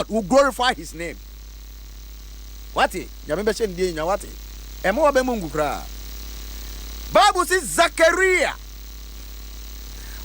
will glorify his name. What? Nyame be she ndie nya what? Emo wa be mungu kra. Bible says Zachariah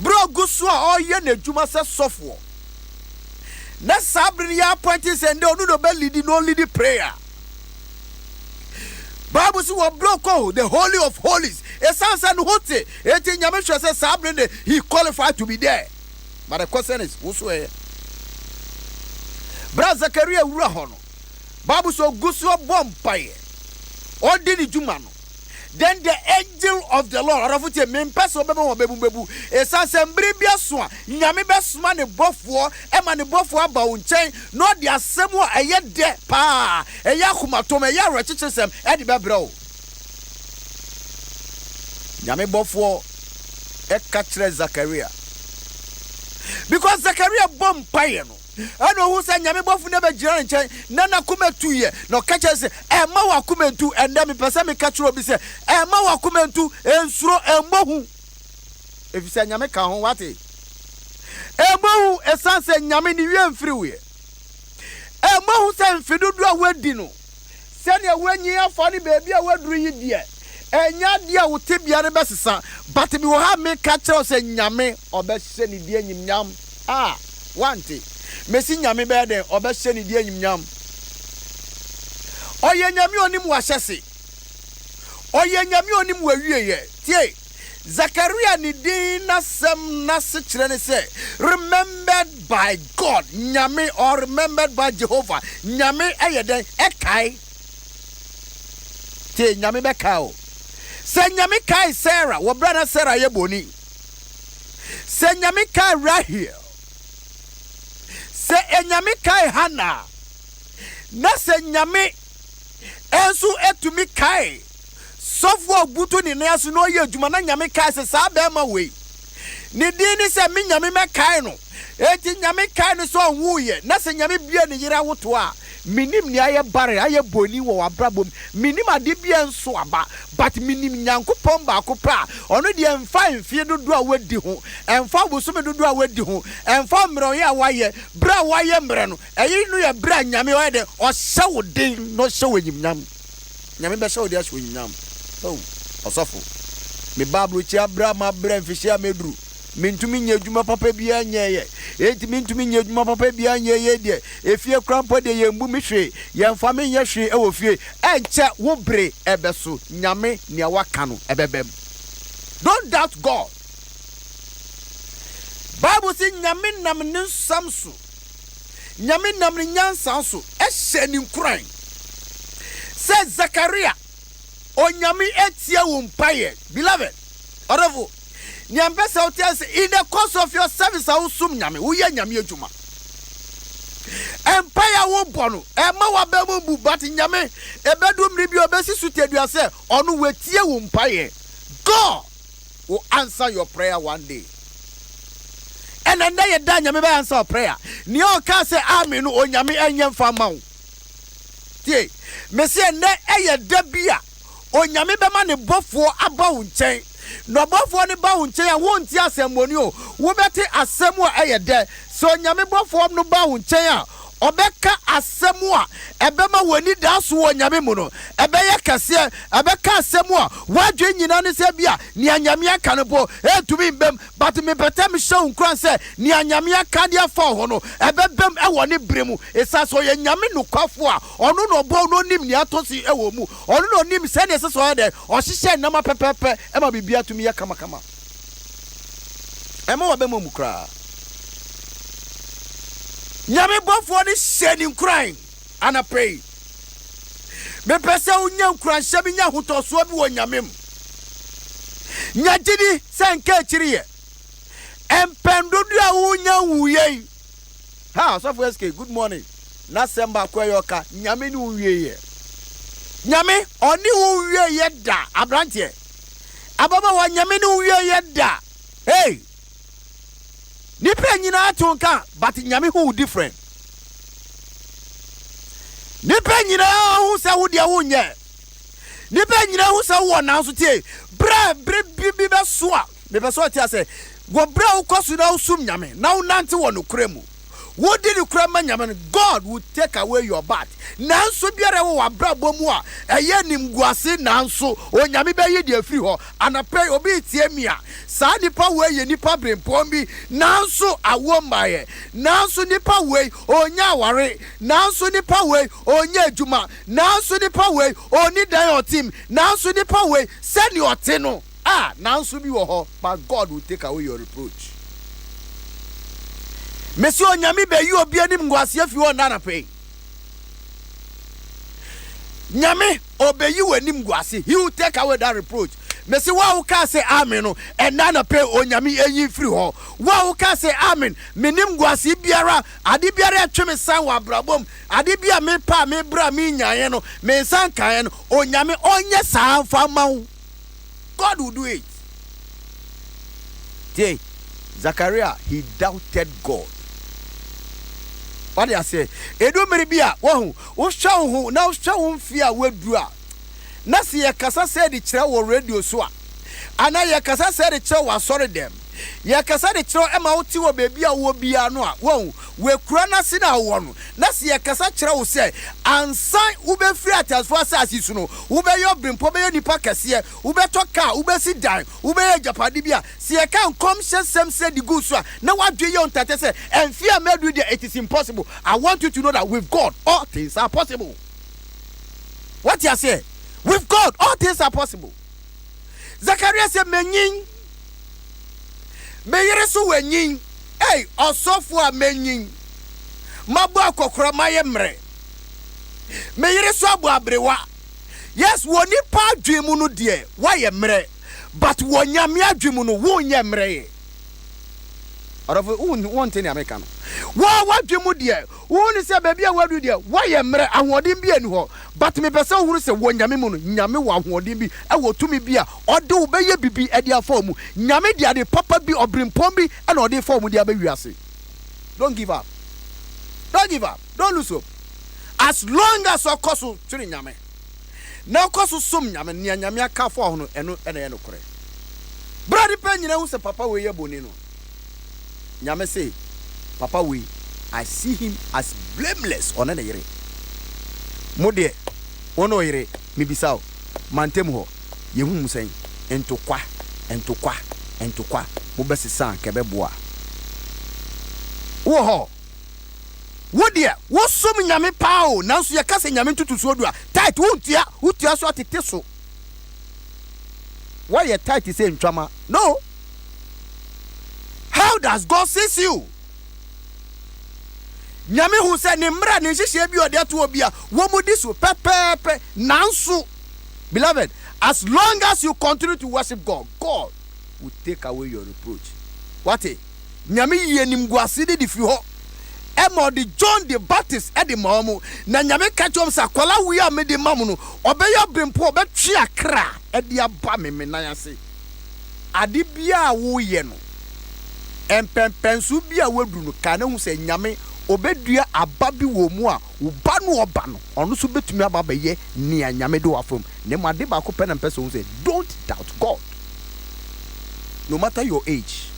bro gusu a oye na adwuma se sofo. Na sabri ya appointed say no be lead no lead prayer. Bible says we broke the holy of holies. Esansa no hote. Eti nyame hwe say sabri he qualified to be there. But the question is who here? Bra Zachariah wura ho no. Bible so gusu bompaye. Odi ni dwuma no. Then the angel of the Lord, Arafuti, Mempeso Bebu, a Sassembri Biasua, Yami Besma, the Bofo, Emma the Bofo about chain, not the Asemo, a yet de pa, a Yakuma Tome Yara Chichisem, Eddie Babro. Yami Bofo, a catcher Zachariah. Because Zachariah bomb payano. I know who said Yami Bofu never journey, Nana come 2 years, no catches, and Mawa come to, and then me Pasami catch Robi say, and Mawa come to, and throw a mohu. If you say Yamaka, what it? A mohu, a son said Yamini freeway. A mohu said Fidua wedding. Send your 1 year funny baby, I will do you dear. And Yadia will tip your best son, but if you have me catch us and Yame or best send it dear Yam. Ah, one thing. Messi nyame be den obehye ne die nyam oye nyame onim wahese oye nyame onim wawieye tie Zachariah ni din na sem na se kire ne say remembered by God nyame or remembered by Jehovah nyame eyeden ekai tie nyame be kai o se nyame kai Sarah wo brother Sarah ye boni se nyame kai Rahel se enyame kai Hannah na se nyame ensu etumi kai sofo butu ni na aso no ye adwuma na nyame kai se sa be ma we ni din ni se me nyame me kai no eti nyame kai no so hu ye na se nyame bia ni yira woto a minim ni aye bare aye boni wo abrabom minim ade bia nso aba but minim nyankopon ba akopra ono de emfa emfie dodo a wadi ho emfa bosome dodo a wadi ho emfa mre ye waye bra waye mre no eyi no ye bra nyame waye de o hye wo den no hye wo nyimnyam nyame be hye wo de hye wo nyimnyam oh osofo me bablu chi abra ma bra mfihia medru mintumi nyadwuma papa bia nyeye enti mintumi nyadwuma papa bia nyeye de efie krampo de yembu mi hwe yemfa me nye hwe e wo fie enche wo bre ebeso nyame ne waka no ebebem. Don't doubt God. Bible say nyame nam ne samso nyame nam ne nyansa so ehye ni nkran say Zachariah onyame etia wo mpaye beloved oravo Nyambesa hotel say in the course of your service I will sum nyame wo ye nyame adwuma empire wo bono e ma wa be mu but nyame e bedum ri bi obesi sutedua say onu wetie wo mpaye God will answer your prayer one day and then ye da nyame be answer prayer ni o ka say amen no onyame enye mfa ma wo tie me say ne eye da bia onyame be ma ne bofo aba wo nchen no bofo ne ba wo nchen a won ti asemmoni o wo beti asemu a eyede so nyame bofo no ba wo nchen a obeka asemu a ebema wani da so wo nyame mu no ebeye kase ebeka asemu a wadwe nyina ne se bia ne anyame aka ne bo etumi mbem but me betem show nkran se ne anyame aka dia fa ho no ebebem ewo ne bremu esa so ye nyame no kwafo a ono no bo no nim ne atosi ewo mu ono no nim se ne se so de o hihye nama pepepe ema bibia tumi ya kama kama ema wa be mu kra nyame bofo ni shedding crying and I pray me pese unya nkran hye nya hotoso bi wo nyame m nyagidi senka chiriye empendodu a unya wuye ha so for SK good morning na semba kwayoka nyame ni wuye nyame oni wuye ye da abrantie ababa wa nyame ni wuye ye da hey nipa nyina atonka but nyame who different nipa nyina hu se wo de wo nye nipa nyina hu se wo na so tie bra bi be so a me be so tie se go bra wo koso na usum nyame na wo nante wo no kremu What did you cry man? God will take away your bat. Nanso biara wo abrabo mu a eye nimguase nanso onyame be ye de free ho anapɛ obi tie mi a saa nipa we ye nipa brempom bi nanso awo mbaye nanso nipa we onya aware nanso nipa we onya adwuma nanso nipa we oni dan otim nanso nipa we send your te no nanso bi wo ho, but God will take away your reproach. Monsieur onyame be you obi anim nguase afi ho na anapɛ Nyame obey you enim guase. He will take away that reproach. Me say wa uka say amen no and na pay onyame enyi free ho. Wa uka say amen. Me nim guase biara ade biara atwe me san wa brabom. Ade bia me pa me bra me nyaye no me san kan no onyame onye san fa ma wo. God will do it. Hey, Zachariah, he doubted God. What I say? Edo meribia wo hwa ho na wo hwa ho mfia wadura na se ye kasa say de kire wo radio so a ana ye kasa say de kire wo sorry dem ye kasa de kire e ma wo ti wo bebi a wo bia no a we kura na se na wo no na se ye kasa kire wo say ansan wo be free atasfo asasi so no wo be yo brimpo be yo nipa kase wo be toka wo be si dan wo be ye japade bia se ye kan come sem say the good so na wadwe ye ontate say enfia medu there it is impossible. I want you to know that with God all things are possible. What you say? With God all things are possible. Zachariah said menyin meyere so wenyin osofo a menyin mabo akokora maye mre meyere so abo abrewa. Yes, woni pa adwemu no de waye mre, but wonyame adwemu no wonye mre. Arafu won teni America no wa wadwemu de woni se baby a wadu de waye mre ahoden bi ani ho, but me pese huru se wonyame mu no nyame wa ahoden bi e wo tumi bi a ode wo be ye bibi e de afa mu nyame de ade papa bi obrimpom bi e na ode fa mu de abawiase. Don't give up. Don't give up. Don't lose hope. As long as okoso twiri nyame na okoso som nyame ne nyame aka fa ho no eno ene ye no kore. Brother pe nyina hu se papa we ye boni no nyame say papa we I see him as blameless on yere mode ono yere me bisao mantem ho yehu musen entokwa mo besisa kebe boa wo ho wo de wo som nyame pao nanso ye kase nyame tutuso do a tight wutia so atete so why you tight say ntwama no. How does God see you? Nyame hu se ne mra ne hihye bi ode ato obi a wo mudi so pepepe nanso. Beloved, as long as you continue to worship God, God will take away your reproach. What nyame ye nimguase de fi ho emo de John the Baptist e de mamu na nyame ka chom sa kwala wi a me de mamu no obeyo brempo obetwe akra e de aba me nan ase ade bia wo ye no empempensu bia wadu no ka na hu se nyame obedua aba bi wo mu a uba no oba no ono so betumi aba ba ye ne nyame do afom ne ma de ba ko pen and person say don't doubt God no matter your age.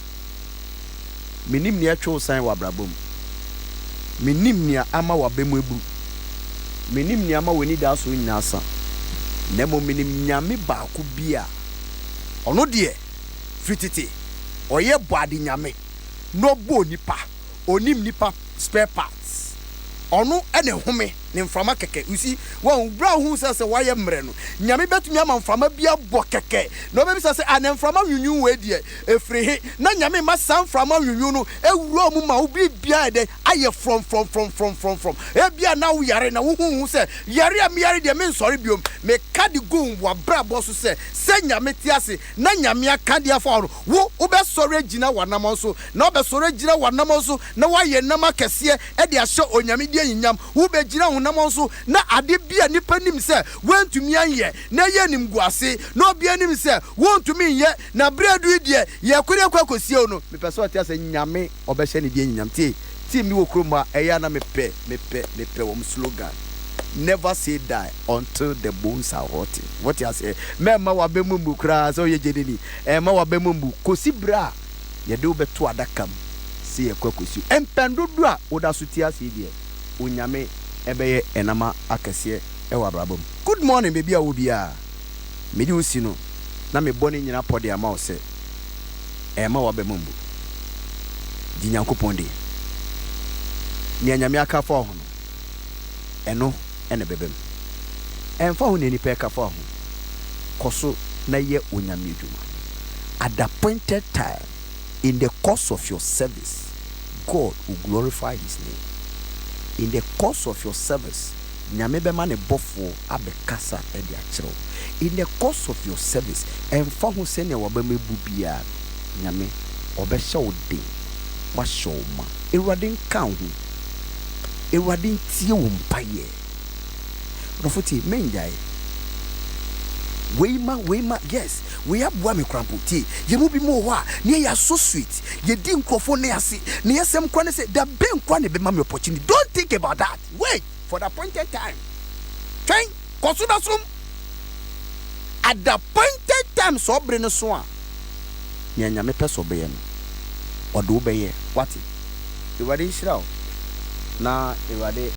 Minim ni atwo san wa brabom minim ni ama wa bemu ebu minim ni ama woni da so nyina asa na mo minim nyame ba ko bia ono de fititi oye boade nyame no bo nipa onim nipa spare parts ono ene home ne mframa keke you see won bra hu se waye mre no nyame betumi ama mframa bia bo keke no be se an mframa nwunwu we die efrihi na nyame ma sam mframa nwunwu no ewuro mu ma obi bia de aye from e bia na wo yare na wo hu se yare am yare de me nsori biom me ka de go wa bra bo so se nyame ti ase na nyame aka de afa wo be sori agina wanam so na be sori agina wanam so na waye nama kese e de ahye onyame de yinyam wo be gina namonso na ade bia nipa nim se wantumi anye na ye nim guase na obi anim se wontumi ye na breadu die ye kure kwakosie no mepese otia se nyame obehye ne die nyam ti mi wo kroma eya na mepe wom slogan never say die until the bones are rotting. What you say mema wa bemumbu kra so ye jedini ma wa bemumbu kosi bra ye de obeto adakam se ye kwakosi empendodo a woda so ti ase die onyame ebeye enama akese ewa brabom. Good morning baby a wo bia me di usi no na me boni nyina pode ama wo se ema wo bemumbu di nyankopon de ni anyame aka fa ho no eno ene bebem emfa ho ne ni pe ka fa ho koso na ye onyame dwuma. At the appointed time in the course of your service, God will glorify his name. In the course of your service, nyame be man bofo abekasa e dia chiro. In the course of your service, emfa ho se ne wo ba mebu bia nyame obehye wo den wa shoma ewade kan ho ewade tie wo mpaye rofoti menjai Weima, yes, we have one cramputi. You will be more near ya so sweet. You didn't call for Neasi. Near some corner say the bank one be mammy opportunity. Don't think about that. Wait for the appointed time. Train, consider some at the appointed time. So bring a swan. Yanya me peso beyen or do be what it? You were in shroud. Now, you are there